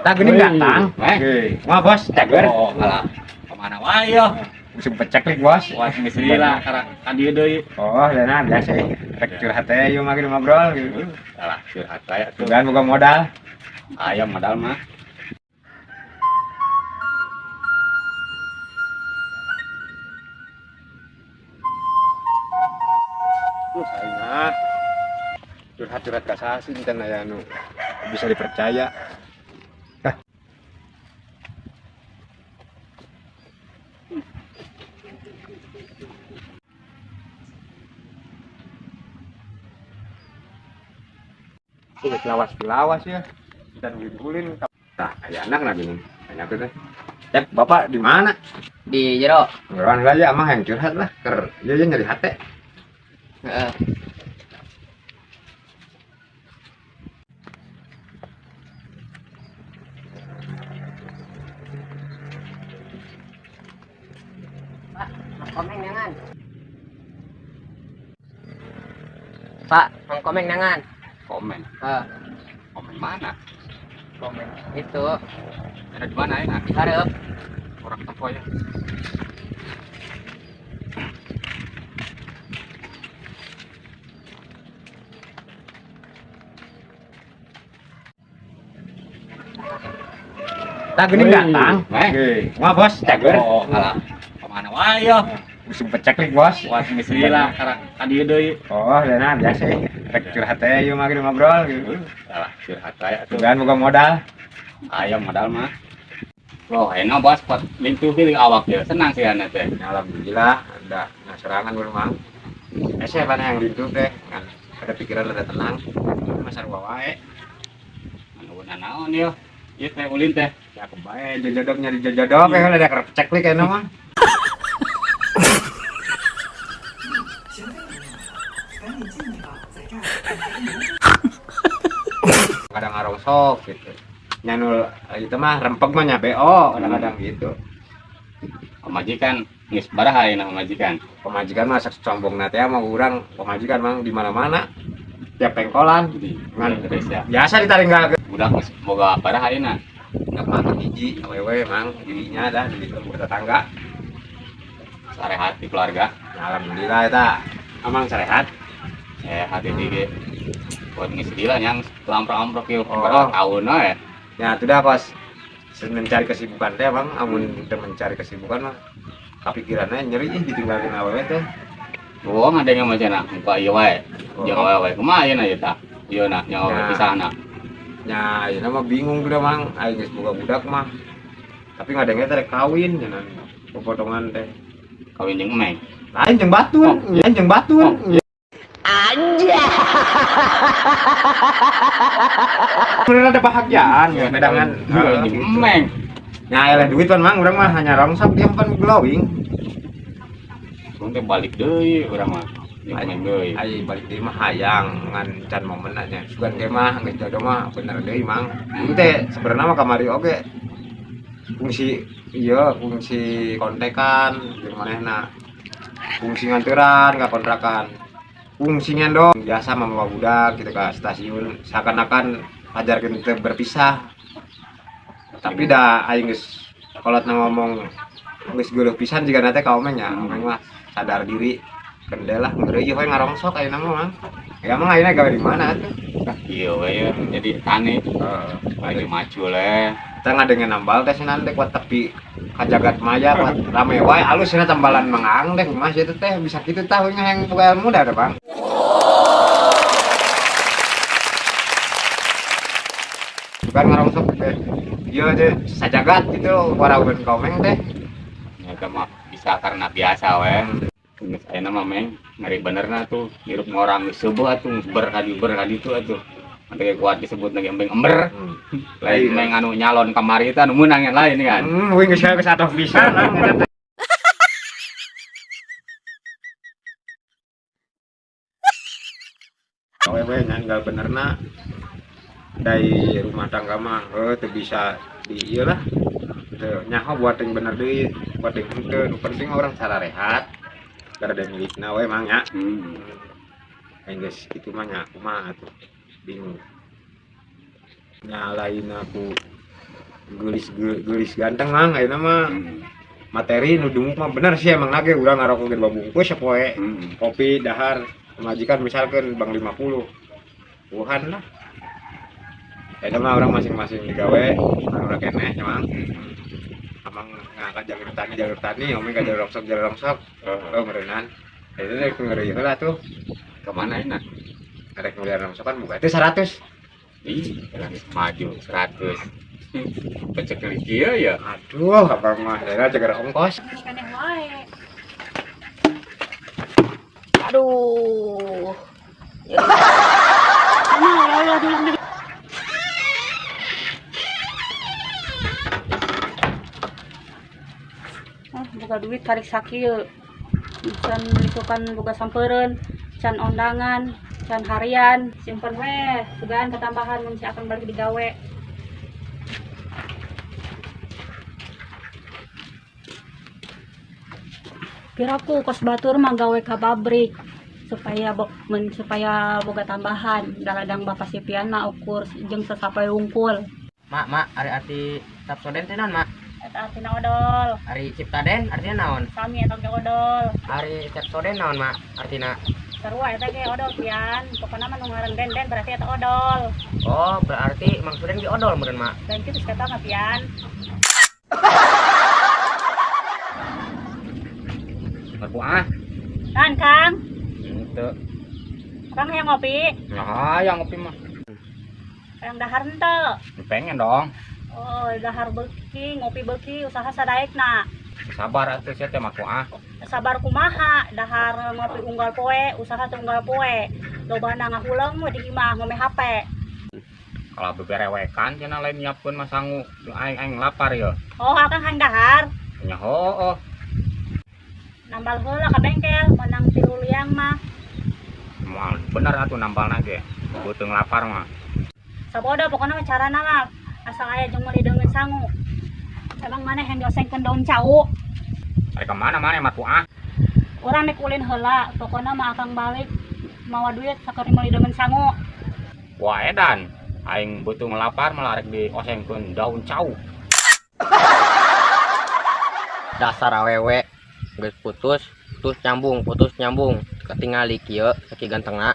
Tak gini datang. Wah bos, cager. Oh, alah. Kemana wae yo? Musim peceklik bos. Wah, geus lila karena kan dieu deui. Oh, dana biasa. Rek curhat teh yuk makin ngobrol gitu. Alah, curhat aya tuh. Tugan boga modal. Aya modal mah. Saina curhat-curhat ka sasin teh aya nu bisa dipercaya. Lawas ya dan ulin-ulin. Nah, kayak anak lagi nih. Tanya tuh teh. Cek, Bapak di mana? Di jero. Orang aja amah yang curhat lah. Dia nyari hati. Heeh. Pak, komeng jangan. Pak, komeng jangan. Komen. Komen mana? Komen itu Ada di mana ya? di hareup. Orang tempo ya. Tak gini datang. Wah bos, cager. Oh, alah. Kemana wae yo? Musim peceklik bos. Wah, geus lila karena kan dieu deui. Oh, dana biasa. Rek curhat teh yuk makin ngobrol gitu. Alah, curhat aya tuh. Tugan boga modal. Aya modal mah. Loh, enak bos pot lintuh di awak ya. Senang sih ana teh. Alhamdulillah ada serangan memang. Saya mana yang rindu teh, kan ada pikiran ada tenang. Masa wae. Anu naon yo? Ieu teh ulin teh. Ya kebae jajadok nyari jajadok ya ada kerep ceklik kayaknya mah. Kadang ngarongsok gitu. Nyanul itu mah rempeg mah BO kadang-kadang gitu. Pemajikan geus baraha ayeuna pemajikan. Pemajikan mah sak sombong teh mah urang pemajikan mah di mana-mana. Tiap pengkolan Ngan terus ya. biasa ditaringgal Budak geus boga baraha ayeuna. enggak mah hiji awewe emang dirinya dah di tetangga. Sarehat di keluarga. Alhamdulillah eta amang sarehat. Sehat di ge. Buat ngisi dila yang amprok-amprok yuk. Oh. Berapa tahun we. Ya itu dah pas mencari kesibukan teh bang, amun kita mencari kesibukan mah kepikirannya nyeri ditinggalin awewe teh. Oh, ngadenge macana muka ieu wae. Jeung awewe kumaha ayeuna ieu tah? Ieuna yang awewe pisahna. Ya, ini mah bingung udah bang, ayo geus boga budak mah. Tapi ngadenge teh rek kawin cenah. Potongan teh. Kawin jeung emeng. Lain jeung batun, lain jeung batun. Aja. Bener ada bahagiaan ya medangan. Kawin jeung emeng. Nya eleh duit pan mang urang mah hanya rongsok dia pan glowing. Urang teh balik deui urang mah. Jeung emeng deui. Ai balik deui mah hayang ngan can momenna nya. Sugan ge mah geus jodoh mah bener deui mang. Ieu teh sebenarnya mah kamari oge fungsi iya fungsi kontekan jeung manehna. Fungsi nganturan ka kontrakan. Fungsinya dong biasa mama budak gitu ke stasiun seakan-akan ajarkeun teu berpisah. Tapi dah aing geus kolot ngomong geus geuleuh pisan jiga na teh ka omeng nya. Omeng mah sadar diri kendelah ngeureuy we ngarongsok ayeuna mah mang. Ya mah ayeuna gawe di mana atuh? Iya we ya, jadi tani. Lagi maju le. Kita ngadengen nambal teh sinan teh kuat tepi kajagat maya kuat rame wae alus cenah tambalan mangang teh mas itu teh bisa kitu tah we yang boga ilmu dah bang. Bukan ngarongsok teh. Ieu teh sajagat gitu waraweun komeng teh. Eta mah bisa karena biasa we. Geus ayeuna mah meng ngari benerna tuh hirup ngorang geus seueuh atuh berkali itu atuh. Ante kuat disebut lagi embeng ember. Lain meng anu nyalon kamari teh anu meunang yang lain kan. We geus atoh pisan. Awewe nanggal benerna dari rumah tangga mah teu bisa di ieu lah. Teu nyaho buat yang bener deui, buat yang henteu. Nu penting orang cara rehat. Gara milikna we mang nya. Aing geus kitu mah nya kumaha atuh. Bingung. Nyalain aku gelis ganteng mang ayeuna mah. Materi nu dumuk mah bener sih emang nage urang ngarokokeun babungkus sapoe. Kopi dahar majikan misalkan bang 50. Wuhan lah. Eta mah orang masing-masing digawe urang keneh emang. Amang ngangkat jalur tani, omong ka jalur rongsok. Oh meureunnan. Eta rek ngeureuyeuh heula tuh. Kemana enak? Rek ngeureuyeuh rongsokan boga teh 100. Ih, maju 100. Pecek kieu ya. Aduh, apa mah daerah jaga ongkos. Keneh wae. Aduh. Ya. Boga duit tarik sakieu. Can isukan boga sampeureun, can ondangan, can harian, simpen we, sugan ketambahan mun si akan balik digawe. Piraku kos batur mah gawe ka pabrik supaya supaya boga tambahan daladang bapak sipian mah ukur jeung sasapoe wungkul. Mak, ari arti tapsoden teh naon, Mak? Eta artina odol. Ari ciptaden artinya naon? Sami eta ge odol. Ari tapsoden naon, Mak? Artina Sarua eta ge odol pian. Pokona mah nu ngaran den berarti eta odol. oh, berarti maksudnya ge odol meureun, Mak. Dan kitu kata mah pian. Aku ah. Kan, Kang? Henteu. Kang yang ngopi? Nah, yang ngopi mah. Yang dahar henteu. Pengen dong. Oh, dahar beuki, ngopi beuki, usaha sadaekna. Sabar atuh sia teh mah ku ah. Sabar kumaha, dahar ngopi unggal poe, usaha teh unggal poe. Lobana ngahuleung we di imah ngome HP. Kalau beberewekan cenah lain nyiapkeun mah sangu. Aing lapar ya. Oh, Kang hang dahar. Nya hooh. Nambal heula ka bengkel, menang 3 liang mah. Moal bener atuh nampalna ge. Beuteung lapar mah. Sabodo pokona mah carana mah asal aya jeung meuli deungeun sangu. Emang maneh yang diosengkeun daun cau. Ari ka mana maneh mah ku ah. Urang nek ulin heula, pokona mah akang balik mawa duit sakeuring meuli deungeun sangu. Wah edan. Aing beuteung lapar malah rek diosengkeun daun cau. Dasar awewe geus putus nyambung ketingali kieu saking gantengna.